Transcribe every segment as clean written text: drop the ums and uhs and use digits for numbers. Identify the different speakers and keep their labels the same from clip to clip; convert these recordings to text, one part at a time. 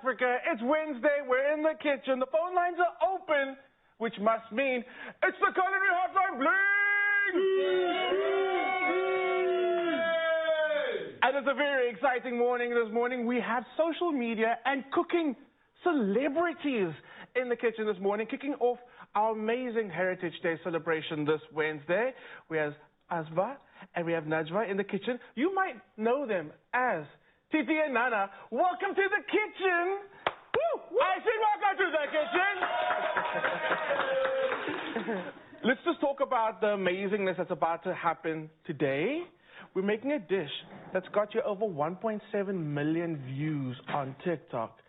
Speaker 1: Africa. It's Wednesday. We're in the kitchen. The phone lines are open, which must mean it's the Culinary Hotline Bling! And it's a very exciting morning this morning. We have social media and cooking celebrities in the kitchen this morning, kicking off our amazing Heritage Day celebration this Wednesday. We have Asba and we have Najwa in the kitchen. You might know them as Tietie and Nanna. Welcome to the kitchen. Woo! I said welcome to the kitchen. Let's just talk about the amazingness that's about to happen today. We're making a dish that's got you over 1.7 million views on TikTok.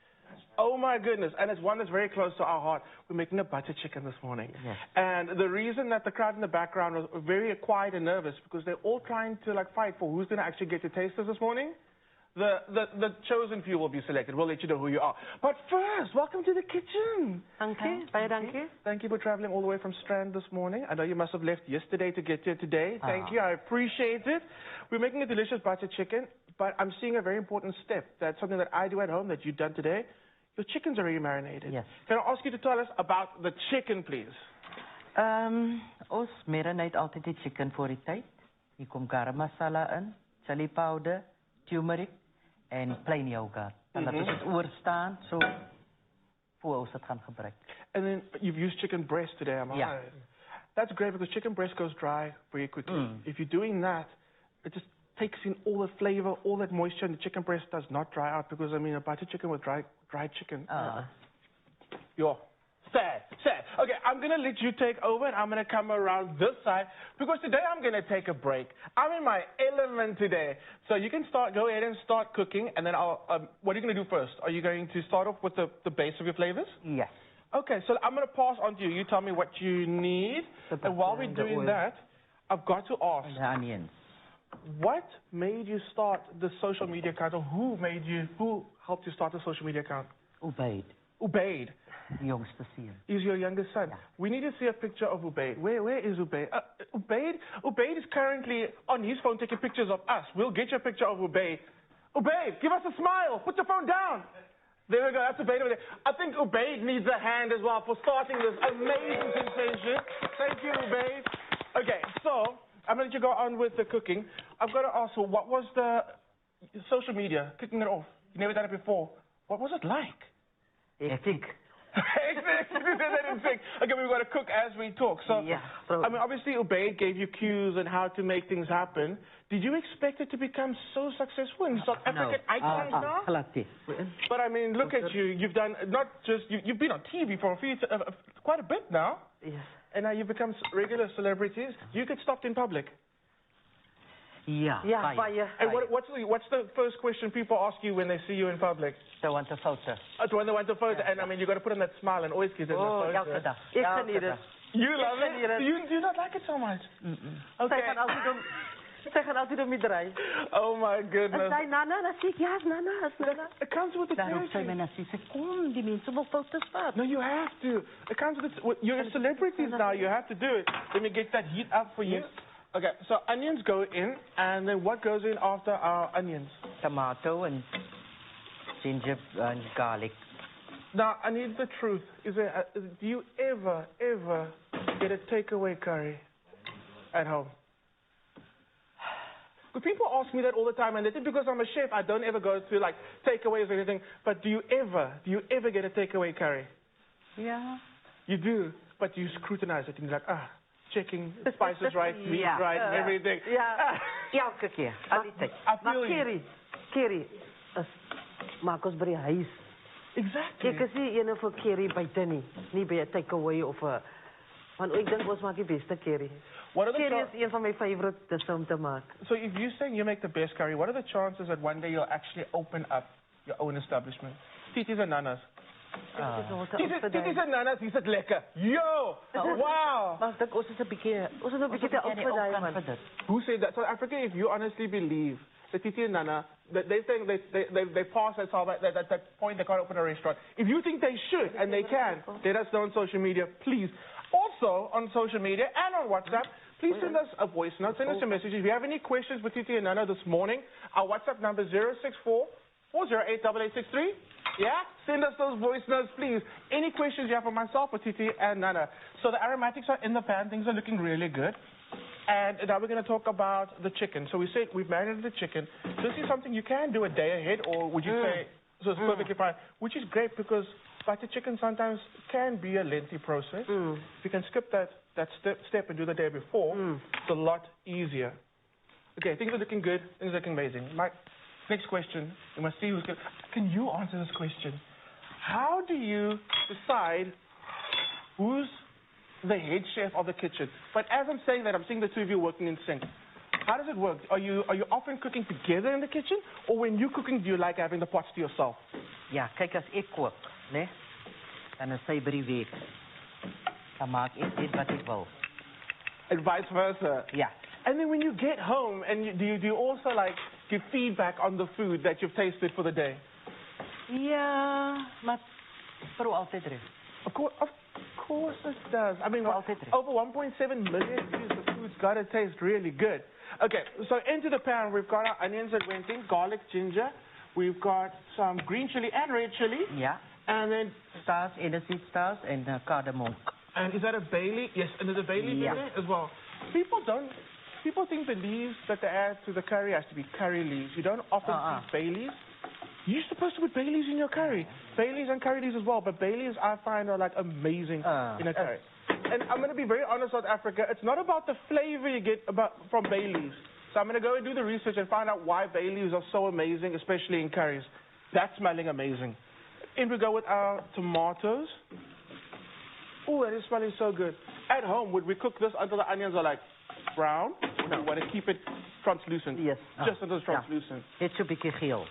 Speaker 1: Oh my goodness, and it's one that's very close to our heart. We're making a butter chicken this morning. Yes. And the reason that the crowd in the background was very quiet and nervous because they're all trying to fight for who's going to actually get to taste this morning. The chosen few will be selected. We'll let you know who you are. But first, welcome to the kitchen.
Speaker 2: Thank you. Thank you.
Speaker 1: Thank you for traveling all the way from Strand this morning. I know you must have left yesterday to get here today. Thank you. I appreciate it. We're making a delicious butter chicken, but I'm seeing a very important step. That's something that I do at home that you've done today. Your chicken's already marinated.
Speaker 2: Yes.
Speaker 1: Can I ask you to tell us about the chicken, please?
Speaker 2: Ons marinate altyd die chicken voor die tyd. Hier kom garam masala in, chili powder, turmeric en plain yogurt. En dat is het oorstaan, so voor ons het gaan gebruik.
Speaker 1: And then you've used chicken breast today, am I right? That's great because chicken breast goes dry very quickly. If you're doing that, it just takes in all the flavor, all that moisture, and the chicken breast does not dry out because, I mean, a butter chicken with dried chicken. You're sad. Okay, I'm going to let you take over, and I'm going to come around this side because today I'm going to take a break. I'm in my element today. So you can go ahead and start cooking, and then what are you going to do first? Are you going to start off with the base of your flavors?
Speaker 2: Yes.
Speaker 1: Okay, so I'm going to pass on to you. You tell me what you need. And while we're doing that, I've got to ask.
Speaker 2: And the onions.
Speaker 1: What made you start the social media account, or who helped you start the social media account?
Speaker 2: Ubaid.
Speaker 1: Ubaid.
Speaker 2: Jongste seun.
Speaker 1: He's your youngest son.
Speaker 2: Yeah.
Speaker 1: We need to see a picture of Ubaid. Where is Ubaid? Ubaid is currently on his phone taking pictures of us. We'll get you a picture of Ubaid. Ubaid, give us a smile. Put your phone down. There we go. That's Ubaid over there. I think Ubaid needs a hand as well for starting this amazing sensation. Thank you, Ubaid. Okay, so I'm going to let you go on with the cooking. I've got to ask you, what was the social media, kicking it off? You never done it before. What was it like?
Speaker 2: Hectic.
Speaker 1: Okay, we've got to cook as we talk. So, yeah, I mean, obviously, Ubaid gave you cues on how to make things happen. Did you expect it to become so successful in South African icons now? But I mean, look at you. You've done not just you've been on TV for quite a bit now.
Speaker 2: Yes.
Speaker 1: And now you've become regular celebrities. You get stopped in public.
Speaker 2: Yeah.
Speaker 1: And what's the first question people ask you when they see you in public?
Speaker 2: They want a photo.
Speaker 1: When they want a photo, and I mean, you got to put on that smile and always give them a photo.
Speaker 2: Elke dag.
Speaker 1: You love it? Do you not like it so much? Okay.
Speaker 2: Zij gaan altijd om je draaien.
Speaker 1: Oh my goodness.
Speaker 2: En zij Nanna, dan zie ik, ja, Nanna.
Speaker 1: It comes with the
Speaker 2: Daarom zei mijn zie ze, kom, die mensen wil foto's maken.
Speaker 1: No, you have to. It comes with you're celebrities now, you have to do it. Let me get that heat up for you. Okay, so onions go in, and then what goes in after our onions?
Speaker 2: Tomato and ginger and garlic.
Speaker 1: Now, I need the truth. Do you ever get a takeaway curry at home? Because people ask me that all the time, and they think because I'm a chef, I don't ever go to takeaways or anything. But do you ever get a takeaway curry?
Speaker 2: Yeah.
Speaker 1: You do, but you scrutinize it and you're like, checking the spices right, meat right, and everything.
Speaker 2: Elke keer. Maar curry maak ons by die huis.
Speaker 1: Exactly.
Speaker 2: Ek is nie ene vir curry buite nie by 'n takeaway of want ek dink ons maak die beste curry. Curry is een van my favorite disse om te maak.
Speaker 1: So if you're saying you make the best curry, what are the chances that one day you'll actually open up your own establishment? Tietie's and Nanna's. Tietie's and Nanna's, is het lekker? Yo! Wow!
Speaker 2: Maar ek ons is 'n bietjie te oud vir daai man.
Speaker 1: Who said that? South Africa, if you honestly believe that Tietie and Nanna, they think they passed that point they can't open a restaurant. If you think they should and they can, let us know on social media, please. Also on social media and on WhatsApp, please send us a voice note, send us a message. If you have any questions with Tietie and Nanna this morning, our WhatsApp number is 064 4088863. Yeah? Send us those voice notes, please. Any questions you have for myself, or Tietie and Nanna. So the aromatics are in the pan. Things are looking really good. And now we're going to talk about the chicken. So we said we've marinated the chicken. This is something you can do a day ahead, or would you say, so it's perfectly fine, which is great because butter chicken sometimes can be a lengthy process. If you can skip that step and do the day before, it's a lot easier. Okay, things are looking good. Things are looking amazing. My next question, we must see who's going to... Can you answer this question? How do you decide who's the head chef of the kitchen? But as I'm saying that, I'm seeing the two of you working in sync. How does it work? Are you often cooking together in the kitchen? Or when you're cooking, do you like having the pots to yourself?
Speaker 2: Ja, kijk, as ek kook, né? Dan is sy by die week. Dan maak ek dit wat ek wil.
Speaker 1: And vice versa?
Speaker 2: Ja.
Speaker 1: And then when you get home, and do you also like give feedback on the food that you've tasted for the day?
Speaker 2: Ja, maar vrou altyd reg.
Speaker 1: Of course it does. I mean, over 1.7 million views, the food's got to taste really good. Okay, so into the pan, we've got our onions that went in, garlic, ginger. We've got some green chili and red chili.
Speaker 2: Ja.
Speaker 1: And then...
Speaker 2: Stars, aniseed stars, and cardamom.
Speaker 1: And is that a bay leaf? Yes, and there's a bay leaf in there as well. People think the leaves that they add to the curry has to be curry leaves. You don't often see bay leaves. You're supposed to put bay leaves in your curry. Bay leaves and curry leaves as well, but bay leaves I find are like amazing in a curry. And I'm going to be very honest, South Africa, it's not about the flavor you get from bay leaves. So I'm going to go and do the research and find out why bay leaves are so amazing, especially in curries. That's smelling amazing. In we go with our tomatoes. Oh, that is smelling so good. At home, would we cook this until the onions are like brown? No. We want to keep it translucent.
Speaker 2: Yes.
Speaker 1: Just until it's translucent.
Speaker 2: Net so 'n bietjie geel.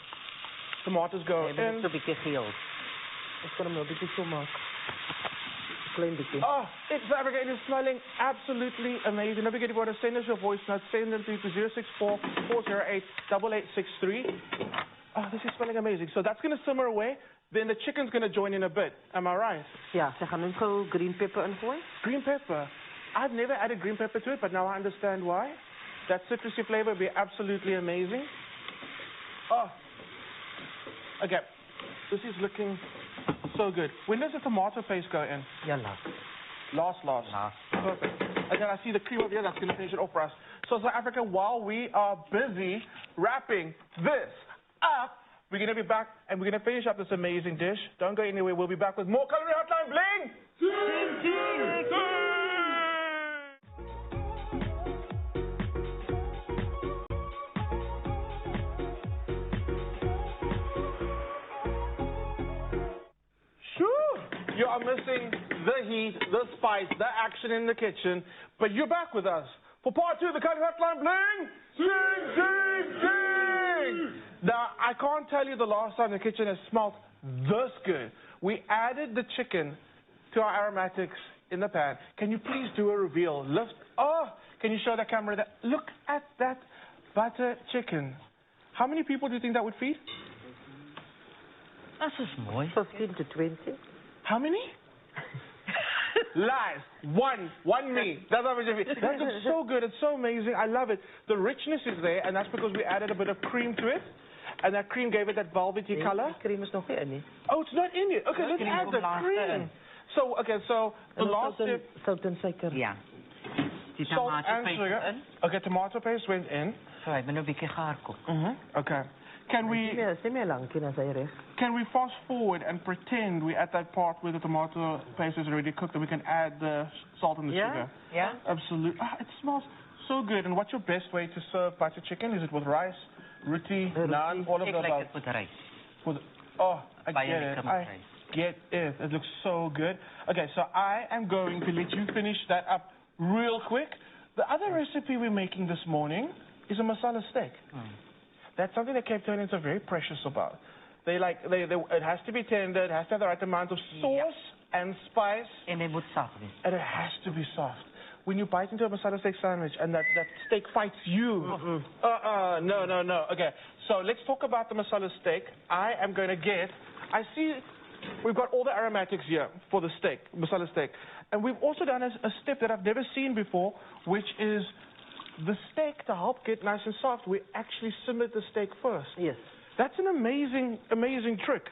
Speaker 1: Tomatoes go in.
Speaker 2: Net so 'n bietjie geel.
Speaker 1: Let's put them a bietjie so much. Plain bietjie. Oh, it's Africa. It is smelling absolutely amazing. Don't forget, if you want to send us your voice notes, send them to 064-408-8863. Oh, this is smelling amazing. So that's going to simmer away. Then the chicken's going to join in a bit. Am I right?
Speaker 2: Ja, sy gaan nou gou green pepper ingooi.
Speaker 1: Green pepper. I've never added green pepper to it, but now I understand why. That citrusy flavor would be absolutely amazing. Oh. Okay. This is looking so good. When does the tomato paste go in?
Speaker 2: Ja, last.
Speaker 1: Last. Perfect. And then I see the cream over here that's going to finish it off for us. So South Africa, while we are busy wrapping this up, we're going to be back and we're going to finish up this amazing dish. Don't go anywhere. We'll be back with more Culinary Hotline Bling. You are missing the heat, the spice, the action in the kitchen, but you're back with us for part 2 of the Culinary Hotline Bling. Ding! Now, I can't tell you the last time the kitchen has smelled this good. We added the chicken to our aromatics in the pan. Can you please do a reveal? Lift. Oh, can you show the camera that? Look at that butter chicken. How many people do you think that would feed?
Speaker 2: This is mooi. 15 to 20.
Speaker 1: How many? Lies. One me. That's how much it is. That looks so good. It's so amazing. I love it. The richness is there, and that's because we added a bit of cream to it. And that cream gave it that velvety color.
Speaker 2: The cream is nog nie in.
Speaker 1: Oh, it's not in it. Okay, let's add the cream. So, the last step...
Speaker 2: Salt and suiker. Ja. Die
Speaker 1: salt and sugar. Okay, tomato paste went in.
Speaker 2: So, ek moet nou 'n bietjie gaar kook.
Speaker 1: Okay. Can we fast forward and pretend we're at that part where the tomato paste is already cooked and we can add the salt and the sugar?
Speaker 2: Yeah.
Speaker 1: Absolutely. It smells so good. And what's your best way to serve butter chicken? Is it with rice, roti, naan, all of the above?
Speaker 2: I like it with rice.
Speaker 1: I get it. I get it. It looks so good. Okay, so I am going to let you finish that up real quick. The other recipe we're making this morning is a masala steak. That's something that Cape Townians are very precious about. It has to be tender, it has to have the right amount of sauce and spice.
Speaker 2: And it moet soft be.
Speaker 1: And it has to be soft. When you bite into a masala steak sandwich and that steak fights you. No. Okay, so let's talk about the masala steak. I see we've got all the aromatics here for the steak, masala steak. And we've also done a step that I've never seen before, which is the steak, to help get nice and soft, we actually simmered the steak first.
Speaker 2: Yes.
Speaker 1: That's an amazing, amazing trick.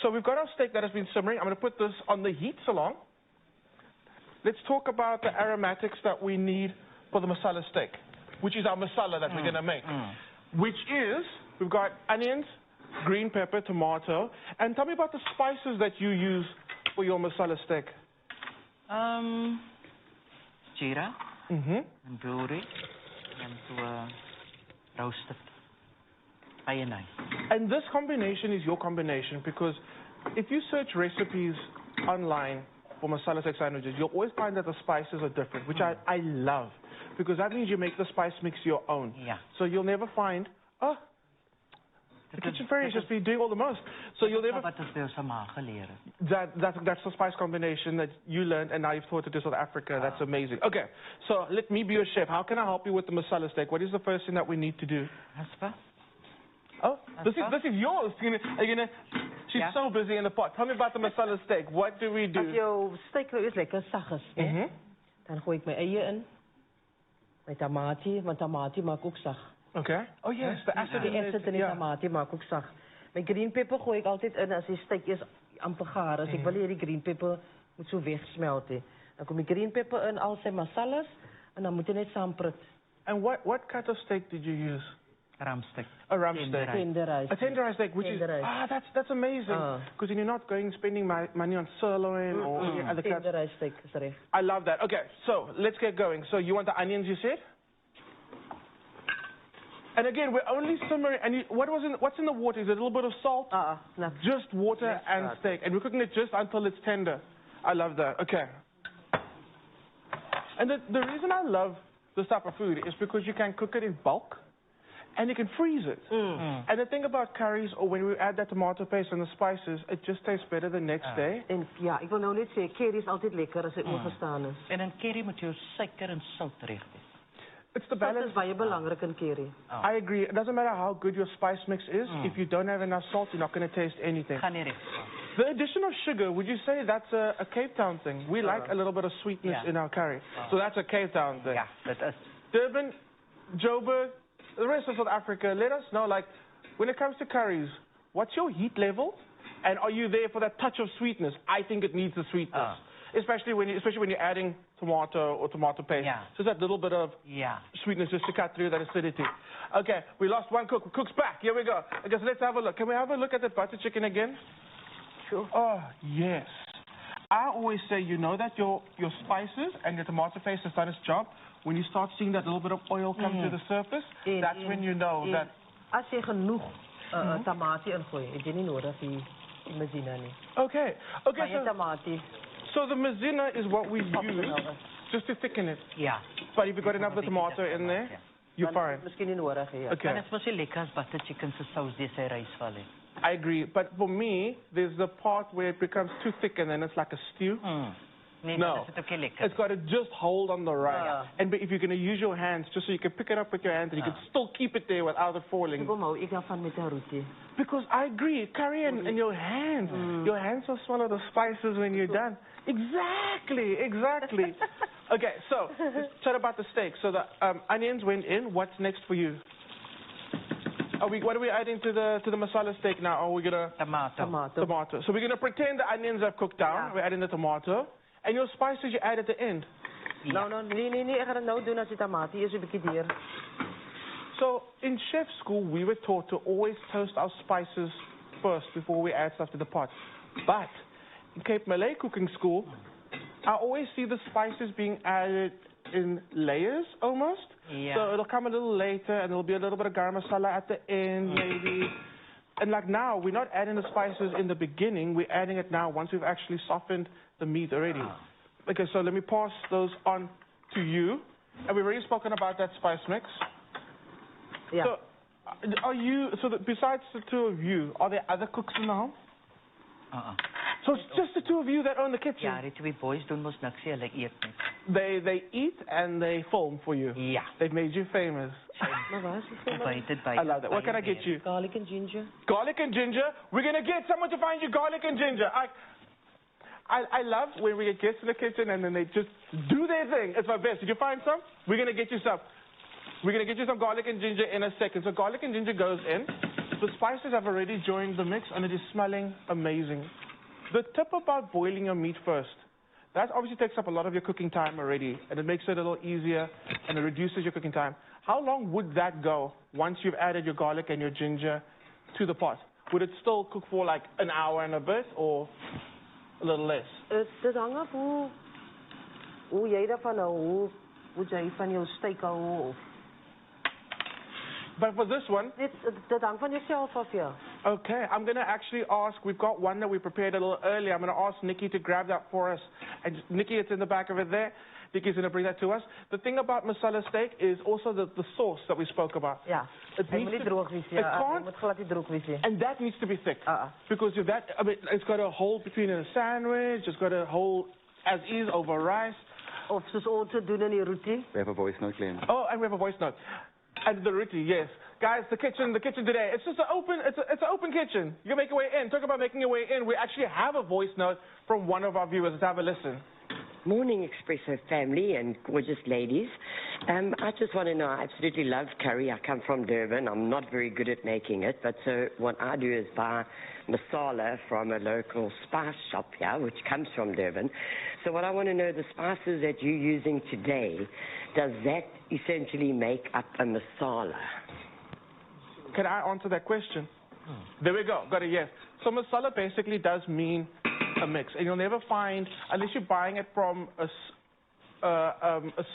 Speaker 1: So we've got our steak that has been simmering. I'm going to put this on the heat salon. Let's talk about the aromatics that we need for the masala steak, which is our masala that we're going to make. Which is, we've got onions, green pepper, tomato. And tell me about the spices that you use for your masala steak.
Speaker 2: Jeera, and brewery, and roasted cayenne.
Speaker 1: And this combination is your combination because if you search recipes online for masala steak sandwiches, you'll always find that the spices are different, which I love because that means you make the spice mix your own.
Speaker 2: Yeah.
Speaker 1: So you'll never find, oh, the kitchen fairy is just be doing all the most. So you'll never. That's the spice combination that you learned, and now you've taught it to South Africa. That's amazing. Okay, so let me be your chef. How can I help you with the masala steak? What is the first thing that we need to do? Oh, this is yours. She's so busy in the pot. Tell me about the masala steak. What do we do?
Speaker 3: Als jouw steak nou is lekker zacht is, dan gooi ik mijn eieren in. Mijn tamatie, want tamatie maakt ook zacht.
Speaker 1: Okay. Oh yes, the acid
Speaker 3: Die acid in die tamatie maakt ook zacht. Mijn green pepper gooi ik altijd in als die steak is amper gaar. Als ik wil hier die green pepper moet zo wegsmelten. Dan kom ik green pepper in, al zijn masalas, en dan moet je net samen.
Speaker 1: And what cut of steak did you use?
Speaker 2: Ramsteak.
Speaker 1: A ramsteak.
Speaker 3: Tenderized.
Speaker 1: A tenderized steak, which is that's amazing because you're not spending money on sirloin or other cuts.
Speaker 3: Tenderized steak is recht.
Speaker 1: I love that. Okay, so let's get going. So you want the onions, you said? And again, we're only simmering. And what's in the water? Is it a little bit of salt? Just water and steak, and we're cooking it just until it's tender. I love that. Okay. And the reason I love this type of food is because you can cook it in bulk. And you can freeze it. And the thing about curries, or when we add that tomato paste and the spices, it just tastes better the next day.
Speaker 3: En ja, ik wil nou net zeggen, curry is altijd lekker als het oorgestaan is.
Speaker 2: En een curry moet je suiker en zout recht.
Speaker 1: It's the balance.
Speaker 3: Dat is baie belangrijk in curry.
Speaker 1: I agree. It doesn't matter how good your spice mix is. If you don't have enough salt, you're not going to taste anything.
Speaker 2: Ga niet recht.
Speaker 1: The addition of sugar, would you say that's a Cape Town thing? We like a little bit of sweetness in our curry. So that's a Cape Town thing.
Speaker 2: Ja, dat is.
Speaker 1: Durban, Joburg, the rest of South Africa, let us know, like, when it comes to curries, what's your heat level? And are you there for that touch of sweetness? I think it needs the sweetness. Especially when you're adding tomato or tomato paste.
Speaker 2: Yeah.
Speaker 1: Just that little bit of sweetness just to cut through that acidity. Okay, we lost one cook. Cook's back. Here we go. Okay, so let's have a look. Can we have a look at the butter chicken again?
Speaker 3: Sure.
Speaker 1: Oh, yes. I always say, you know that your spices and your tomato paste has done its job. When you start seeing that little bit of oil come to the surface, that's when you know that...
Speaker 3: Als je genoeg tamatie ingooit, heb je niet nodig die mazina niet.
Speaker 1: Okay. So the mazina is what we use just to thicken it.
Speaker 2: Yeah.
Speaker 1: But if you've got enough of the tomato in there, you're fine.
Speaker 3: Misschien niet nodig, ja.
Speaker 1: Okay.
Speaker 2: Maar het was heel lekker als butter chicken se saus deze rijst vallen.
Speaker 1: I agree, but for me, there's the part where it becomes too thick and then it's like a stew. No, it's got to just hold on the rice. And if you're going to use your hands, just so you can pick it up with your hands and you can still keep it there without it falling. Because I agree, curry and your hands. Your hands will swallow the spices when you're done. Exactly. Okay, so let's chat about the steak. So the onions went in. What's next for you? What are we adding to the masala steak now? Are we gonna tomato? So we're gonna pretend the onions have cooked down. We're adding the tomato. And your spices you add at the end?
Speaker 3: Nee, ik ga het nou doen als die tomaten. Eerst een beetje dier.
Speaker 1: So, in chef school, we were taught to always toast our spices first before we add stuff to the pot. But, in Cape Malay cooking school, I always see the spices being added in layers, almost.
Speaker 2: Yeah.
Speaker 1: So, it'll come a little later, and there'll be a little bit of garam masala at the end, maybe. And like now, we're not adding the spices in the beginning, we're adding it now once we've actually softened the meat already. Okay, so let me pass those on to you. And we've already spoken about that spice mix.
Speaker 3: Yeah.
Speaker 1: So, besides the two of you, are there other cooks in the house? So it's just the two of you that own the kitchen?
Speaker 2: Ja, die twee boys doen mos niks, hulle eet net.
Speaker 1: They eat and they film for you?
Speaker 2: Yeah.
Speaker 1: They've made you famous? I love that. What can I get you?
Speaker 3: Garlic and ginger.
Speaker 1: Garlic and ginger? We're going to get someone to find you garlic and ginger. I love when we get guests in the kitchen and then they just do their thing. It's my best. Did you find some? We're going to get you some. We're going to get you some garlic and ginger in a second. So garlic and ginger goes in. The spices have already joined the mix and it is smelling amazing. The tip about boiling your meat first, that obviously takes up a lot of your cooking time already and it makes it a little easier and it reduces your cooking time. How long would that go once you've added your garlic and your ginger to the pot? Would it still cook for like an hour and a bit or a little less?
Speaker 3: Dit hang af hoe jy daarvan hou, hoe jy van jou steak hou of.
Speaker 1: But for this one,
Speaker 3: Dit hang van jouself af, ja.
Speaker 1: okay, I'm going to actually ask, we've got one that we prepared a little earlier. I'm going to ask Nikki to grab that for us. And Nikki, it's in the back of it there. Nikki's going to bring that to us. The thing about masala steak is also the sauce that we spoke about.
Speaker 3: Ja.
Speaker 1: It
Speaker 3: Hy moet nie droog wees nie. Hy moet glad nie droog wees nie.
Speaker 1: And that needs to be thick. Because if that, I mean, it's got a hole between a sandwich, it's got a hole as is over rice.
Speaker 3: Of soos ons het doen in die roti.
Speaker 4: We have a voice note, Glenn.
Speaker 1: Oh, and we have a voice note. And the roti, yes. Guys, the kitchen today, it's just it's an open kitchen. You can make your way in. Talk about making your way in. We actually have a voice note from one of our viewers. Let's have a listen.
Speaker 5: Morning, Expresso family and gorgeous ladies. I just want to know, I absolutely love curry. I come from Durban. I'm not very good at making it, but so what I do is buy masala from a local spice shop here, which comes from Durban. So what I want to know, the spices that you're using today, does that essentially make up a masala?
Speaker 1: Can I answer that question? There we go. Got a yes. So masala basically does mean a mix, and you'll never find, unless you're buying it from a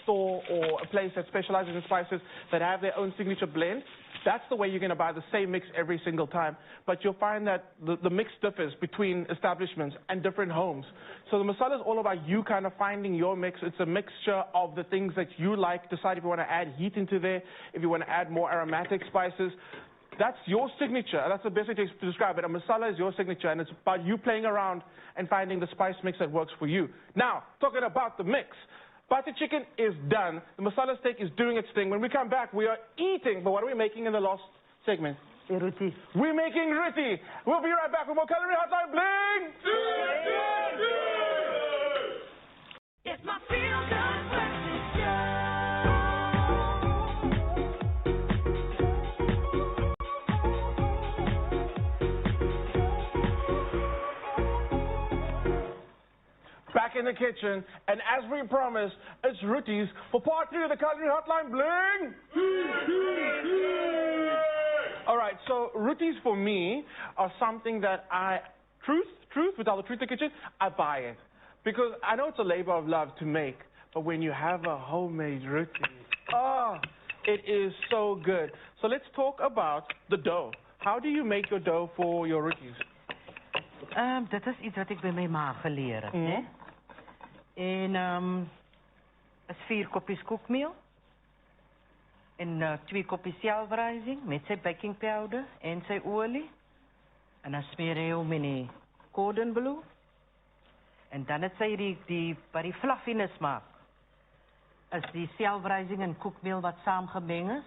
Speaker 1: store or a place that specializes in spices that have their own signature blend, that's the way you're going to buy the same mix every single time. But you'll find that the mix differs between establishments and different homes. So the masala is all about you kind of finding your mix. It's a mixture of the things that you like. Decide if you want to add heat into there, if you want to add more aromatic spices. That's your signature. That's the best way to describe it. A masala is your signature, and it's about you playing around and finding the spice mix that works for you. Now, talking about the mix. Butter chicken is done. The masala steak is doing its thing. When we come back, we are eating. But what are we making in the last segment?
Speaker 3: Roti.
Speaker 1: We're making roti. We'll be right back with more Culinary Hotline Bling!
Speaker 6: It's my feel-good breakfast show.
Speaker 1: Back in the kitchen, and as we promised, it's Roti's for part 3 of the Culinary Hotline Bling! All right, so Roti's for me are something that without the truth in the kitchen, I buy it. Because I know it's a labor of love to make, but when you have a homemade roti, oh, it is so good. So let's talk about the dough. How do you make your dough for your rotis?
Speaker 2: Dit is iets wat ek by my ma geleer het, né? En is 4 koppies koekmeel en 2 koppies selfrising met sy baking powder en sy olie. En dan smeer hy hom in die cordon bleu. En dan het sy wat die fluffiness maak. Is die selfrising en koekmeel wat saam gemeng is,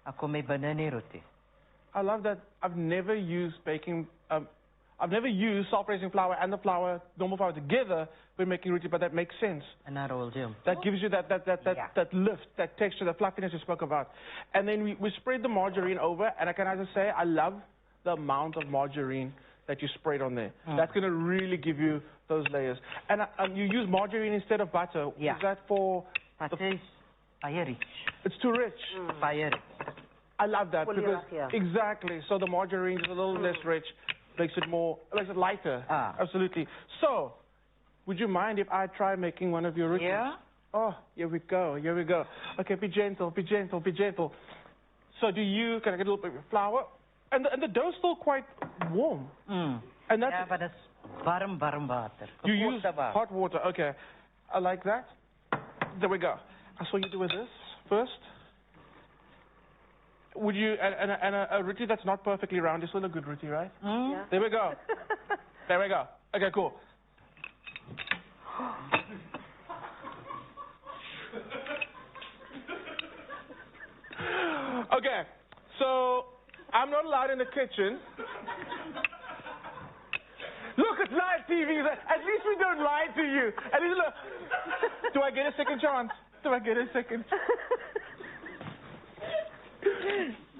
Speaker 2: dan kom hy binne in die roti.
Speaker 1: I love that. I've never used self-raising flour and the normal flour together when making roti, but that makes sense.
Speaker 2: En dan rol jy hom.
Speaker 1: That gives you that lift, that texture, that fluffiness you spoke about. And then we spread the margarine over, and I can just say I love the amount of margarine that you sprayed on there. That's going to really give you those layers. And you use margarine instead of butter.
Speaker 2: Yeah.
Speaker 1: Is that for...
Speaker 2: Butter is baie rich.
Speaker 1: It's too rich.
Speaker 2: Baie rich.
Speaker 1: I love that because
Speaker 3: yeah.
Speaker 1: exactly. So the margarine is a little less rich, makes it lighter. Absolutely. So, would you mind if I try making one of your rotis?
Speaker 2: Yeah.
Speaker 1: Oh, here we go. Okay, be gentle. So can I get a little bit of flour? And the dough's still quite warm. And that's,
Speaker 2: Ja, maar dat is warm water.
Speaker 1: you use hot water. Okay, I like that. There we go. I saw you do with this first. Would you, and a roti that's not perfectly round is still a good roti, right?
Speaker 3: Yeah.
Speaker 1: There we go. Okay, cool. Okay, so I'm not allowed in the kitchen. Look, it's live TV. At least we don't lie to you. At least look. Do I get a second chance?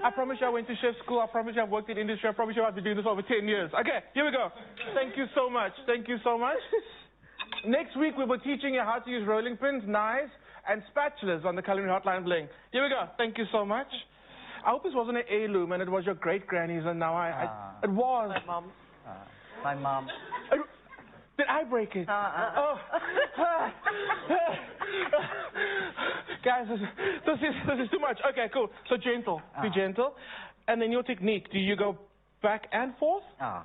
Speaker 1: I promise you I went to chef school. I promise you I've worked in industry. I promise you I've been doing this over 10 years. Okay, here we go. Thank you so much. Thank you so much. Next week we will be teaching you how to use rolling pins, knives, and spatulas on the Culinary Hotline Bling. Here we go. Thank you so much. I hope this wasn't an heirloom and it was your great granny's and now it was.
Speaker 3: My mom.
Speaker 2: My mom.
Speaker 1: Did I break it? Oh. Guys, this is too much. Okay, cool. So gentle. Be gentle. And then your technique. Do you go back and forth?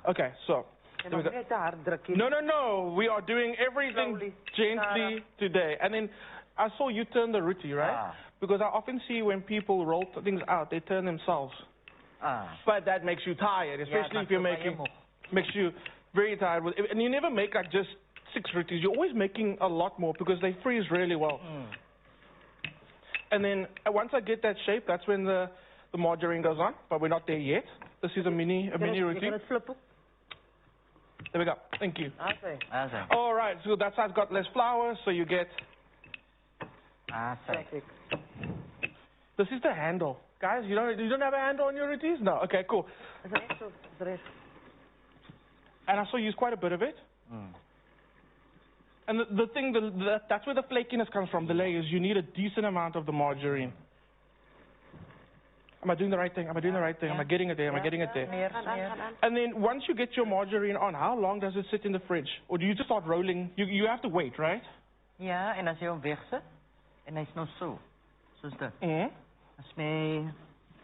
Speaker 1: Okay, so. No. We are doing everything gently today. And then I saw you turn the roti, right? Because I often see when people roll things out, they turn themselves. But that makes you tired, especially if you're making. Makes you very tired. And you never make like just 6 rotis. You're always making a lot more because they freeze really well. And then once I get that shape, that's when the margarine goes on. But we're not there yet. This is a mini roti. There we go. Thank you. All right. So that side's got less flour, so you get. This is the handle, guys. You don't have a handle on your rotis? No. Okay. Cool. And I saw you use quite a bit of it. And the thing, that's where the flakiness comes from, the layers. You need a decent amount of the margarine. Am I doing the right thing? Am I doing the right thing? Am I getting it there? Am I getting it there? And then once you get your margarine on, how long does it sit in the fridge? Or do you just start rolling? You have to wait, right?
Speaker 2: Ja, en as jy hom wegsit, en hy's nou so, soos dit. As my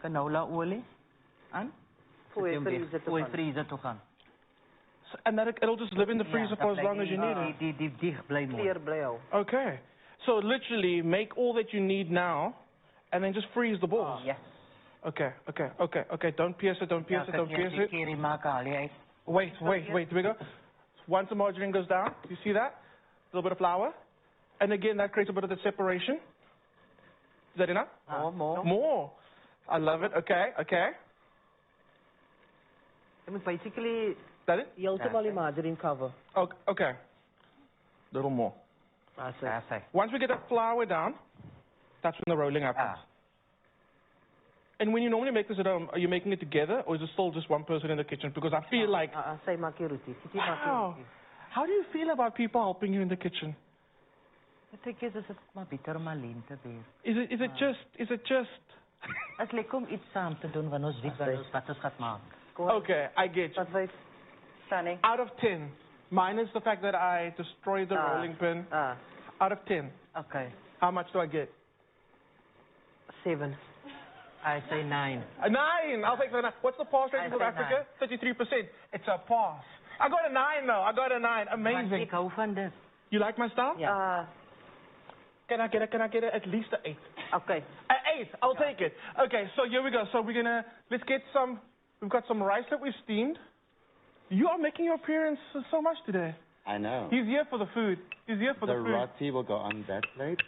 Speaker 2: canola olie aan,
Speaker 3: Voor je vriezer
Speaker 2: toe gaan.
Speaker 1: And that it'll just live in the freezer for as long as you need it.
Speaker 2: Die dicht bly mooi.
Speaker 3: Clear bly.
Speaker 1: Okay. So literally make all that you need now and then just freeze the balls.
Speaker 2: Yes.
Speaker 1: Okay. Don't pierce it, don't pierce it. Wait. Here we go. Once the margarine goes down, you see that? A little bit of flour. And again, that creates a bit of the separation. Is that enough? More. I love it. Okay.
Speaker 3: You moet basically
Speaker 1: that it?
Speaker 3: heeltemal die margarine cover.
Speaker 1: Okay. Little more.
Speaker 3: That's it.
Speaker 1: Once we get that flour down, that's when the rolling happens. And when you normally make this at home, are you making it together or is it still just one person in the kitchen? Because I feel like...
Speaker 3: Sy maak die roti.
Speaker 1: Wow. How do you feel about people helping you in the kitchen?
Speaker 2: Ek dink dit is maar bitter om alleen te wees.
Speaker 1: Is it just...
Speaker 2: As lekker om iets saam te doen wanneer ons weet wat ons gaan maak.
Speaker 1: Okay, I get you.
Speaker 3: Stunning.
Speaker 1: Out of 10, minus the fact that I destroyed the rolling pin. Out of 10.
Speaker 2: Okay.
Speaker 1: How much do I get?
Speaker 3: 7.
Speaker 2: I say 9.
Speaker 1: A 9! I'll take the 9. What's the pass rate in South Africa? 33%. It's a pass. I got a 9 though. I got a 9. Amazing.
Speaker 2: Ek hou van dit.
Speaker 1: You like my style?
Speaker 3: Yeah.
Speaker 1: Can I get at least an 8?
Speaker 3: Okay.
Speaker 1: An 8. I'll take it. Okay, so here we go. So let's get some. We've got some rice that we've steamed. You are making your appearance so much today.
Speaker 4: I know.
Speaker 1: He's here for the food. The food.
Speaker 4: Rotti will go on that plate.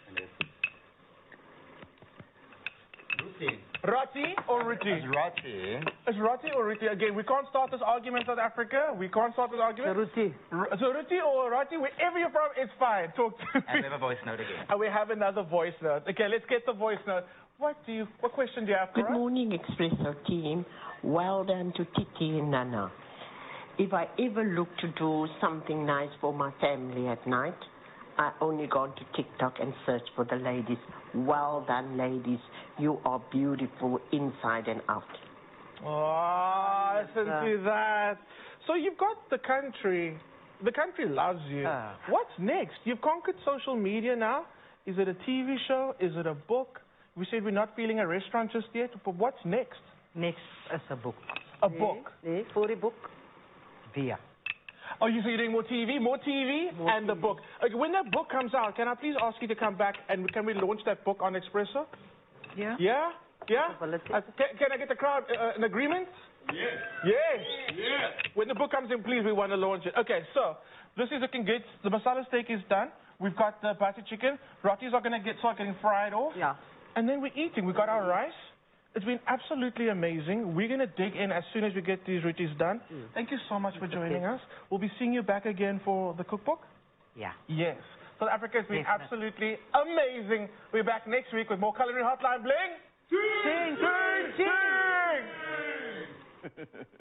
Speaker 1: Rotti or Rotti?
Speaker 4: It's Rotti.
Speaker 1: It's Rotti or Rotti. Again, we can't start this argument in South Africa. We can't start this argument.
Speaker 3: Roti.
Speaker 1: So Rotti or Rotti, wherever you're from, it's fine. Talk to me.
Speaker 4: And we have a voice note again.
Speaker 1: And we have another voice note. Okay, let's get the voice note. What question do you have for us?
Speaker 5: Good morning, Expresso team. Well done to Tietie and Nanna. If I ever look to do something nice for my family at night, I only go onto TikTok and search for the ladies. Well done, ladies. You are beautiful inside and out.
Speaker 1: Oh, listen to that. So you've got the country. The country loves you. What's next? You've conquered social media now. Is it a TV show? Is it a book? We said we're not feeling a restaurant just yet, but what's next?
Speaker 2: Next is a book.
Speaker 1: A book?
Speaker 3: Nee, voor die boek.
Speaker 2: Via.
Speaker 1: Oh, you're doing more TV? More TV and the book. Okay, when that book comes out, can I please ask you to come back and can we launch that book on Expresso?
Speaker 2: Yeah.
Speaker 1: Yeah? Can I get the crowd an agreement? Yes. When the book comes in, please, we want to launch it. Okay, so this is looking good. The masala steak is done. We've got the butter chicken. Rottis are going to start getting fried off.
Speaker 3: Yeah.
Speaker 1: And then we're eating. We've got our rice. It's been absolutely amazing. We're going to dig in as soon as we get these rotis done. Thank you so much for joining us. We'll be seeing you back again for the cookbook.
Speaker 2: Yeah.
Speaker 1: Yes. South Africa has been absolutely amazing. We're back next week with more Culinary Hotline Bling. Cheers!